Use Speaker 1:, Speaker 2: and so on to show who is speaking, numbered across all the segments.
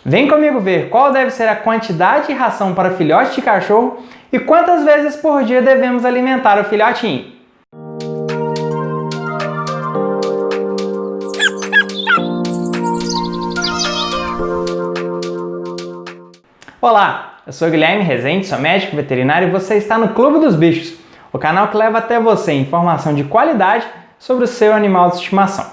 Speaker 1: Vem comigo ver qual deve ser a quantidade de ração para filhote de cachorro e quantas vezes por dia devemos alimentar o filhotinho. Olá, eu sou Guilherme Rezende, sou médico veterinário e você está no Clube dos Bichos, o canal que leva até você informação de qualidade sobre o seu animal de estimação.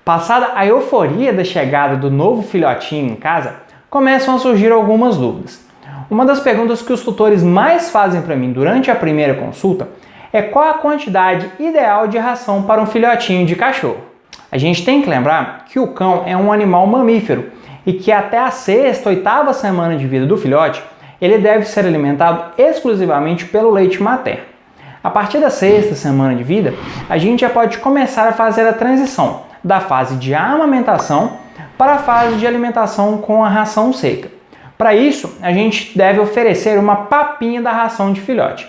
Speaker 1: Passada a euforia da chegada do novo filhotinho em casa, começam a surgir algumas dúvidas. Uma das perguntas que os tutores mais fazem para mim durante a primeira consulta é qual a quantidade ideal de ração para um filhotinho de cachorro. A gente tem que lembrar que o cão é um animal mamífero e que até a sexta, oitava semana de vida do filhote, ele deve ser alimentado exclusivamente pelo leite materno. A partir da sexta semana de vida, a gente já pode começar a fazer a transição da fase de amamentação para a fase de alimentação com a ração seca. Para isso, a gente deve oferecer uma papinha da ração de filhote.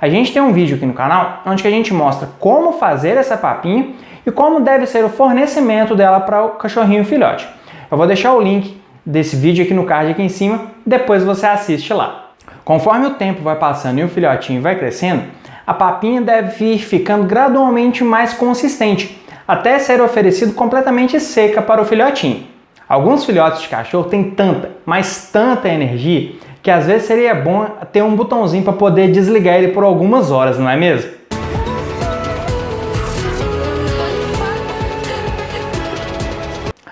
Speaker 1: A gente tem um vídeo aqui no canal onde a gente mostra como fazer essa papinha e como deve ser o fornecimento dela para o cachorrinho filhote. Eu vou deixar o link desse vídeo aqui no card aqui em cima, depois você assiste lá. Conforme o tempo vai passando e o filhotinho vai crescendo, a papinha deve ir ficando gradualmente mais consistente, até ser oferecido completamente seca para o filhotinho. Alguns filhotes de cachorro têm tanta, mas tanta energia, que às vezes seria bom ter um botãozinho para poder desligar ele por algumas horas, não é mesmo?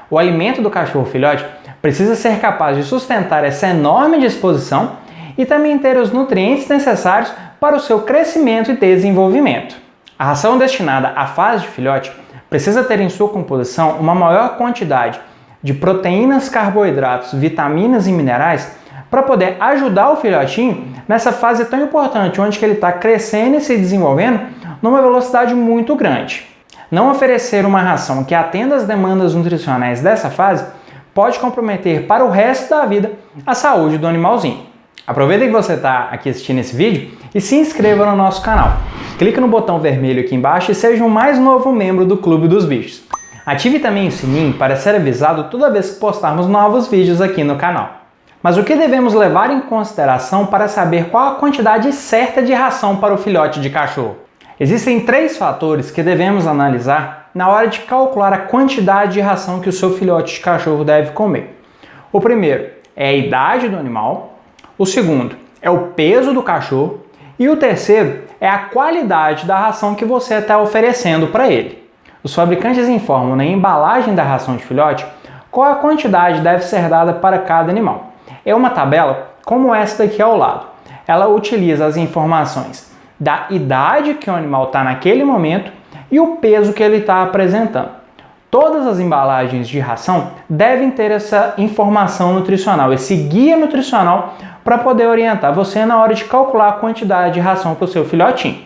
Speaker 1: O alimento do cachorro filhote precisa ser capaz de sustentar essa enorme disposição e também ter os nutrientes necessários para o seu crescimento e desenvolvimento. A ração destinada à fase de filhote precisa ter em sua composição uma maior quantidade de proteínas, carboidratos, vitaminas e minerais para poder ajudar o filhotinho nessa fase tão importante, onde ele está crescendo e se desenvolvendo numa velocidade muito grande. Não oferecer uma ração que atenda às demandas nutricionais dessa fase pode comprometer para o resto da vida a saúde do animalzinho. Aproveita que você está aqui assistindo esse vídeo e se inscreva no nosso canal. Clique no botão vermelho aqui embaixo e seja o mais novo membro do Clube dos Bichos. Ative também o sininho para ser avisado toda vez que postarmos novos vídeos aqui no canal. Mas o que devemos levar em consideração para saber qual a quantidade certa de ração para o filhote de cachorro? Existem 3 fatores que devemos analisar na hora de calcular a quantidade de ração que o seu filhote de cachorro deve comer. O primeiro é a idade do animal, o segundo é o peso do cachorro e o terceiro é a qualidade da ração que você está oferecendo para ele. Os fabricantes informam na embalagem da ração de filhote qual a quantidade deve ser dada para cada animal. É uma tabela como esta daqui ao lado. Ela utiliza as informações da idade que o animal está naquele momento e o peso que ele está apresentando. Todas as embalagens de ração devem ter essa informação nutricional, esse guia nutricional para poder orientar você na hora de calcular a quantidade de ração para o seu filhotinho.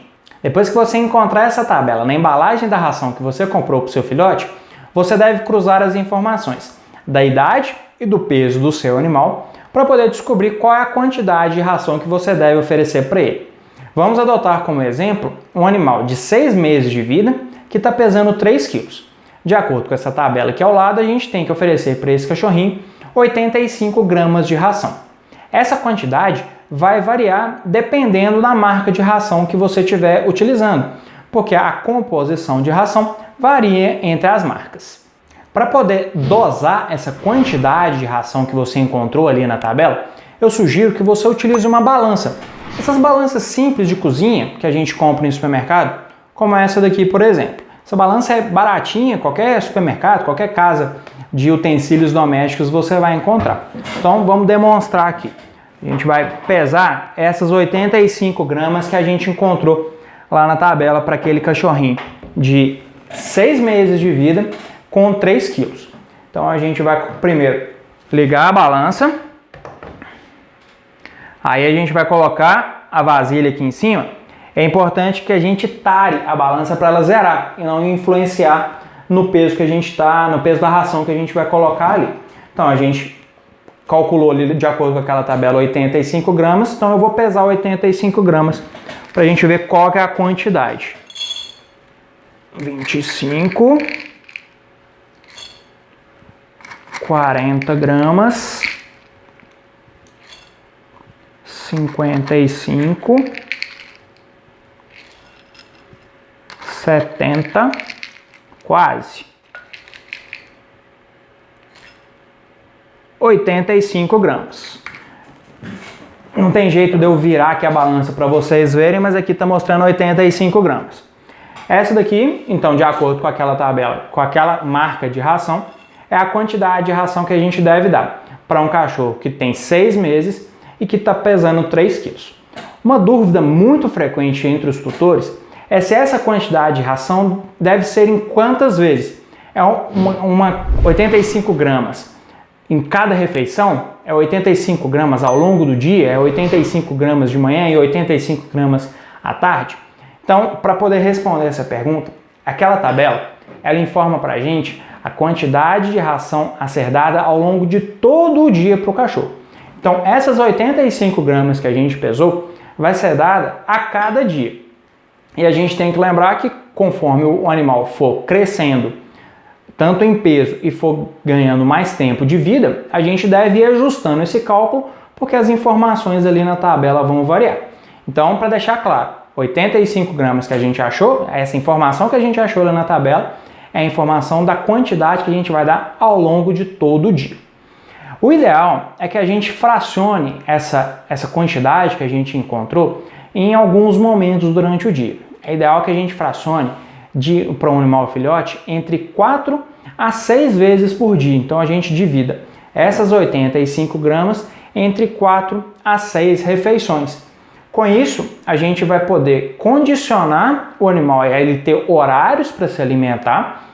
Speaker 1: Depois que você encontrar essa tabela na embalagem da ração que você comprou para o seu filhote, você deve cruzar as informações da idade e do peso do seu animal para poder descobrir qual é a quantidade de ração que você deve oferecer para ele. Vamos adotar como exemplo um animal de 6 meses de vida que está pesando 3 quilos. De acordo com essa tabela aqui ao lado, a gente tem que oferecer para esse cachorrinho 85 gramas de ração. Essa quantidade vai variar dependendo da marca de ração que você estiver utilizando, porque a composição de ração varia entre as marcas. Para poder dosar essa quantidade de ração que você encontrou ali na tabela, eu sugiro que você utilize uma balança. Essas balanças simples de cozinha que a gente compra no supermercado, como essa daqui, por exemplo. Essa balança é baratinha, qualquer supermercado, qualquer casa de utensílios domésticos você vai encontrar. Então vamos demonstrar aqui. A gente vai pesar essas 85 gramas que a gente encontrou lá na tabela para aquele cachorrinho de 6 meses de vida com 3 quilos. Então a gente vai primeiro ligar a balança. Aí a gente vai colocar a vasilha aqui em cima. É importante que a gente tare a balança para ela zerar e não influenciar no peso que a gente está, no peso da ração que a gente vai colocar ali. Então a gente calculou ali de acordo com aquela tabela 85 gramas, então eu vou pesar 85 gramas para a gente ver qual que é a quantidade. 25 40 gramas, 55, 70, quase, 85 gramas. Não tem jeito de eu virar aqui a balança para vocês verem, mas aqui está mostrando 85 gramas. Essa daqui, então, de acordo com aquela tabela, com aquela marca de ração, é a quantidade de ração que a gente deve dar para um cachorro que tem 6 meses e que está pesando 3 quilos. Uma dúvida muito frequente entre os tutores é se essa quantidade de ração deve ser em quantas vezes. É 85 gramas em cada refeição? É 85 gramas ao longo do dia? É 85 gramas de manhã e 85 gramas à tarde? Então, para poder responder essa pergunta, aquela tabela, ela informa para a gente a quantidade de ração a ser dada ao longo de todo o dia para o cachorro. Então, essas 85 gramas que a gente pesou vai ser dada a cada dia. E a gente tem que lembrar que conforme o animal for crescendo, tanto em peso e for ganhando mais tempo de vida, a gente deve ir ajustando esse cálculo, porque as informações ali na tabela vão variar. Então, para deixar claro, 85 gramas que a gente achou, essa informação que a gente achou lá na tabela, é a informação da quantidade que a gente vai dar ao longo de todo o dia. O ideal é que a gente fracione essa quantidade que a gente encontrou em alguns momentos durante o dia. É ideal que a gente fracione para um animal filhote entre 4 a 6 vezes por dia. Então a gente divida essas 85 gramas entre 4 a 6 refeições. Com isso, a gente vai poder condicionar o animal a ele ter horários para se alimentar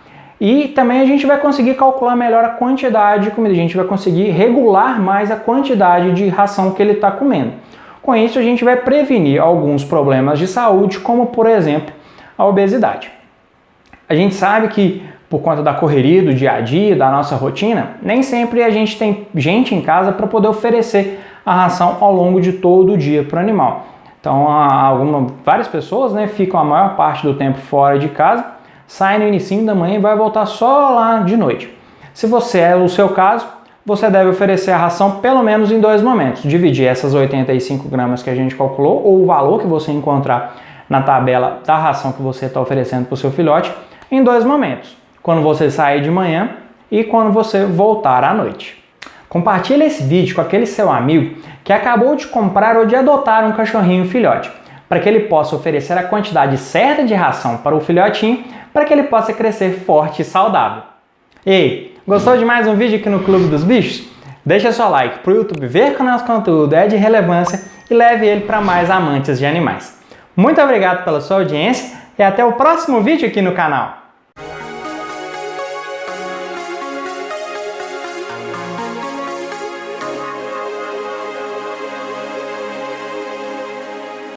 Speaker 1: e também a gente vai conseguir calcular melhor a quantidade de comida, a gente vai conseguir regular mais a quantidade de ração que ele está comendo. Com isso, a gente vai prevenir alguns problemas de saúde, como por exemplo, a obesidade. A gente sabe que por conta da correria do dia a dia, da nossa rotina, nem sempre a gente tem gente em casa para poder oferecer a ração ao longo de todo o dia para o animal. Então, várias pessoas ficam a maior parte do tempo fora de casa, saem no início da manhã e vai voltar só lá de noite. Se você é o seu caso, você deve oferecer a ração pelo menos em 2 momentos. Dividir essas 85 gramas que a gente calculou, ou o valor que você encontrar na tabela da ração que você está oferecendo para o seu filhote, em 2 momentos. Quando você sair de manhã e quando você voltar à noite. Compartilhe esse vídeo com aquele seu amigo que acabou de comprar ou de adotar um cachorrinho filhote, para que ele possa oferecer a quantidade certa de ração para o filhotinho, para que ele possa crescer forte e saudável. Ei, gostou de mais um vídeo aqui no Clube dos Bichos? Deixa seu like para o YouTube ver que o nosso conteúdo é de relevância e leve ele para mais amantes de animais. Muito obrigado pela sua audiência e até o próximo vídeo aqui no canal.